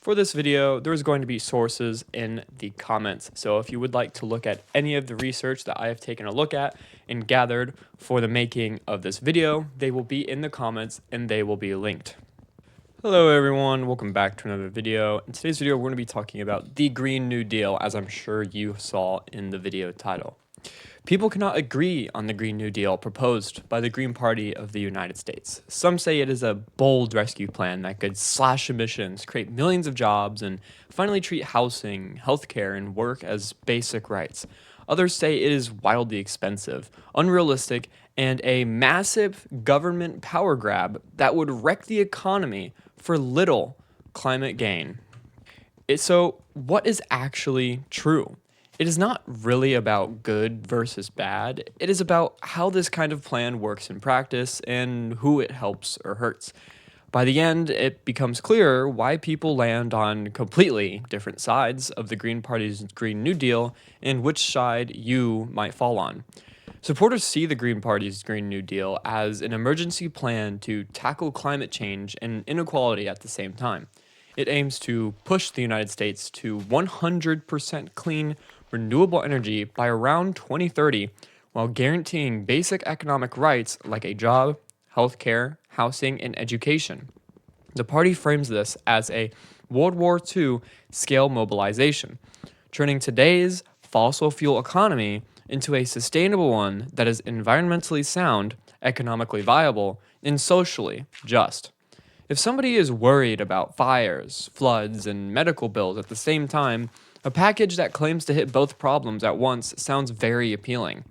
For this video, there's going to be sources in the comments. So if you would like to look at any of the research that I have taken a look at and gathered for the making of this video, they will be in the comments and they will be linked. Hello everyone, welcome back to another video. In today's video, we're going to be talking about the Green New Deal, as I'm sure you saw in the video title. People cannot agree on the Green New Deal proposed by the Green Party of the United States. Some say it is a bold rescue plan that could slash emissions, create millions of jobs, and finally treat housing, healthcare, and work as basic rights. Others say it is wildly expensive, unrealistic, and a massive government power grab that would wreck the economy for little climate gain. So, what is actually true? It is not really about good versus bad. It is about how this kind of plan works in practice and who it helps or hurts. By the end, it becomes clear why people land on completely different sides of the Green Party's Green New Deal and which side you might fall on. Supporters see the Green Party's Green New Deal as an emergency plan to tackle climate change and inequality at the same time. It aims to push the United States to 100% clean, renewable energy by around 2030, while guaranteeing basic economic rights like a job, healthcare, housing, and education. The party frames this as a World War II scale mobilization, turning today's fossil fuel economy into a sustainable one that is environmentally sound, economically viable, and socially just. If somebody is worried about fires, floods, and medical bills at the same time, a package that claims to hit both problems at once sounds very appealing.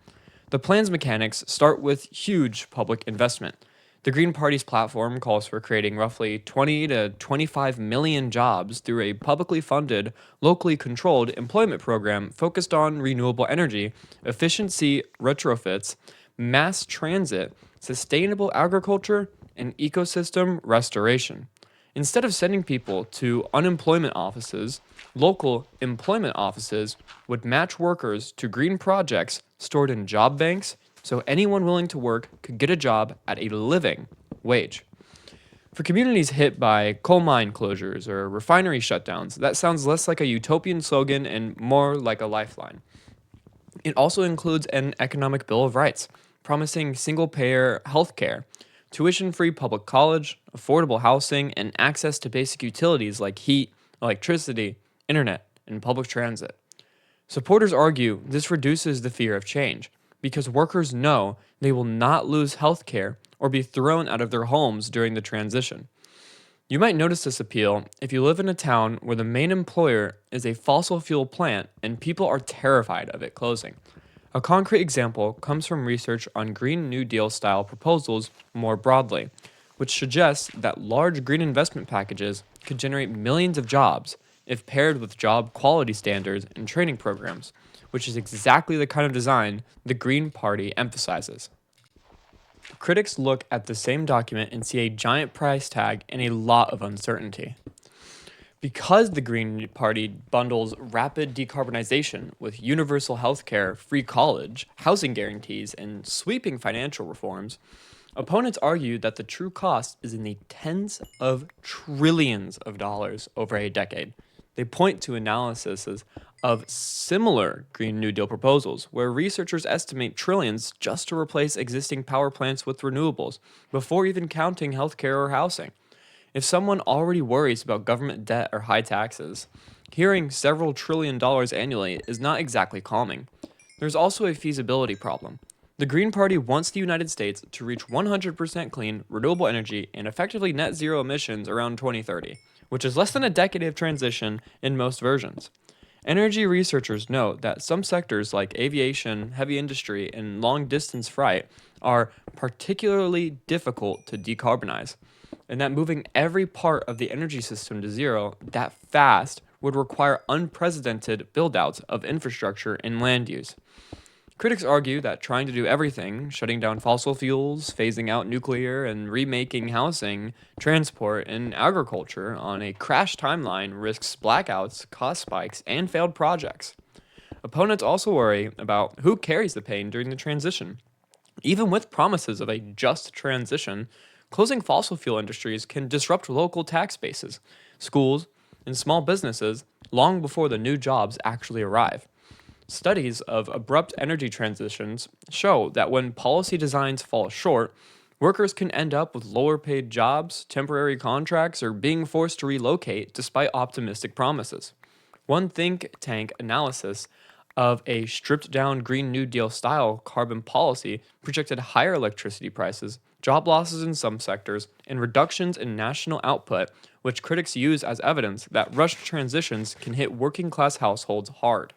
The plan's mechanics start with huge public investment. The Green Party's platform calls for creating roughly 20 to 25 million jobs through a publicly funded, locally controlled employment program focused on renewable energy, efficiency retrofits, mass transit, sustainable agriculture, and ecosystem restoration. Instead of sending people to unemployment offices, local employment offices would match workers to green projects stored in job banks so anyone willing to work could get a job at a living wage. For communities hit by coal mine closures or refinery shutdowns, that sounds less like a utopian slogan and more like a lifeline. It also includes an economic bill of rights, promising single-payer health care, tuition-free public college, affordable housing, and access to basic utilities like heat, electricity, internet, and public transit. Supporters argue this reduces the fear of change because workers know they will not lose health care or be thrown out of their homes during the transition. You might notice this appeal if you live in a town where the main employer is a fossil fuel plant and people are terrified of it closing. A concrete example comes from research on Green New Deal style proposals more broadly, which suggests that large green investment packages could generate millions of jobs if paired with job quality standards and training programs, which is exactly the kind of design the Green Party emphasizes. Critics look at the same document and see a giant price tag and a lot of uncertainty. Because the Green Party bundles rapid decarbonization with universal health care, free college, housing guarantees, and sweeping financial reforms, opponents argue that the true cost is in the tens of trillions of dollars over a decade. They point to analyses of similar Green New Deal proposals, where researchers estimate trillions just to replace existing power plants with renewables, before even counting healthcare or housing. If someone already worries about government debt or high taxes, hearing several $trillion annually is not exactly calming. There's also a feasibility problem. The Green Party wants the United States to reach 100% clean, renewable energy and effectively net zero emissions around 2030, which is less than a decade of transition in most versions. Energy researchers note that some sectors like aviation, heavy industry, and long-distance flight are particularly difficult to decarbonize, and that moving every part of the energy system to zero that fast would require unprecedented build-outs of infrastructure and land use. Critics argue that trying to do everything, shutting down fossil fuels, phasing out nuclear, and remaking housing, transport, and agriculture on a crash timeline risks blackouts, cost spikes, and failed projects. Opponents also worry about who carries the pain during the transition. Even with promises of a just transition, closing fossil fuel industries can disrupt local tax bases. Schools, in small businesses long before the new jobs actually arrive. Studies of abrupt energy transitions show that when policy designs fall short, workers can end up with lower paid jobs, temporary contracts, or being forced to relocate despite optimistic promises. One think tank analysis of a stripped down Green New Deal style carbon policy projected higher electricity prices, job losses in some sectors, and reductions in national output, which critics use as evidence that rushed transitions can hit working class households hard.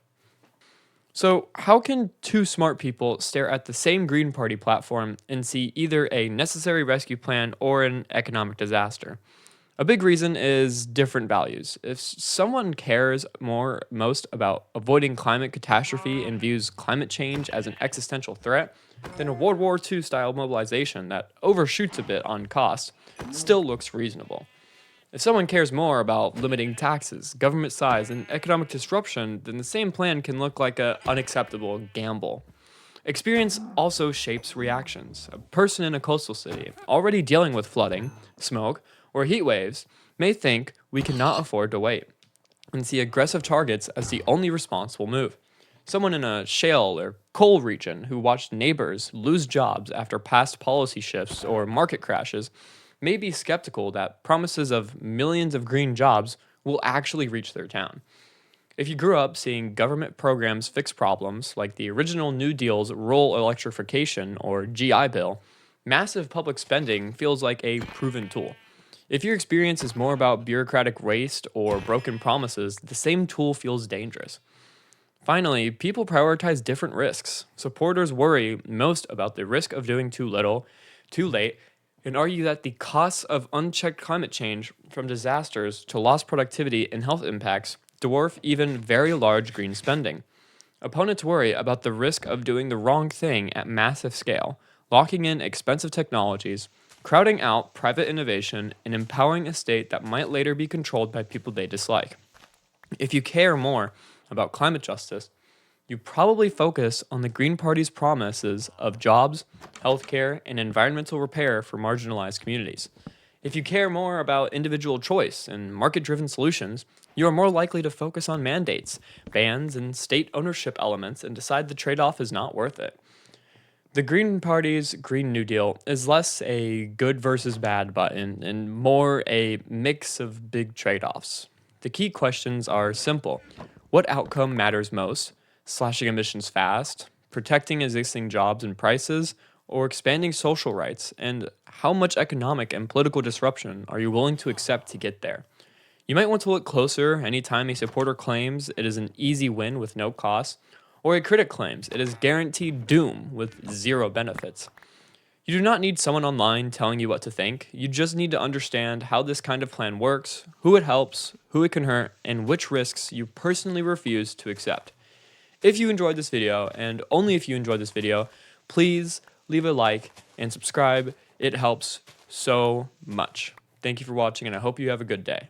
So, how can two smart people stare at the same Green Party platform and see either a necessary rescue plan or an economic disaster? A big reason is different values. If someone cares most about avoiding climate catastrophe and views climate change as an existential threat, then a World War II style mobilization that overshoots a bit on cost still looks reasonable. If someone cares more about limiting taxes, government size, and economic disruption, then the same plan can look like an unacceptable gamble. Experience also shapes reactions. A person in a coastal city, already dealing with flooding, smoke, or heat waves, may think we cannot afford to wait and see aggressive targets as the only responsible move. Someone in a shale or coal region who watched neighbors lose jobs after past policy shifts or market crashes may be skeptical that promises of millions of green jobs will actually reach their town. If you grew up seeing government programs fix problems, like the original New Deal's rural electrification or GI Bill, massive public spending feels like a proven tool. If your experience is more about bureaucratic waste or broken promises, the same tool feels dangerous. Finally, people prioritize different risks. Supporters worry most about the risk of doing too little, too late, and argue that the costs of unchecked climate change, from disasters to lost productivity and health impacts, dwarf even very large green spending. Opponents worry about the risk of doing the wrong thing at massive scale, locking in expensive technologies, crowding out private innovation, and empowering a state that might later be controlled by people they dislike. If you care more about climate justice, you probably focus on the Green Party's promises of jobs, healthcare, and environmental repair for marginalized communities. If you care more about individual choice and market driven solutions, you are more likely to focus on mandates, bans, and state ownership elements and decide the trade off is not worth it. The Green Party's Green New Deal is less a good versus bad button and more a mix of big trade offs. The key questions are simple: what outcome matters most? Slashing emissions fast, protecting existing jobs and prices, or expanding social rights? And how much economic and political disruption are you willing to accept to get there? You might want to look closer anytime a supporter claims it is an easy win with no cost, or a critic claims it is guaranteed doom with zero benefits. You do not need someone online telling you what to think. You just need to understand how this kind of plan works, who it helps, who it can hurt, and which risks you personally refuse to accept. If you enjoyed this video, and only if you enjoyed this video, please leave a like and subscribe. It helps so much. Thank you for watching, and I hope you have a good day.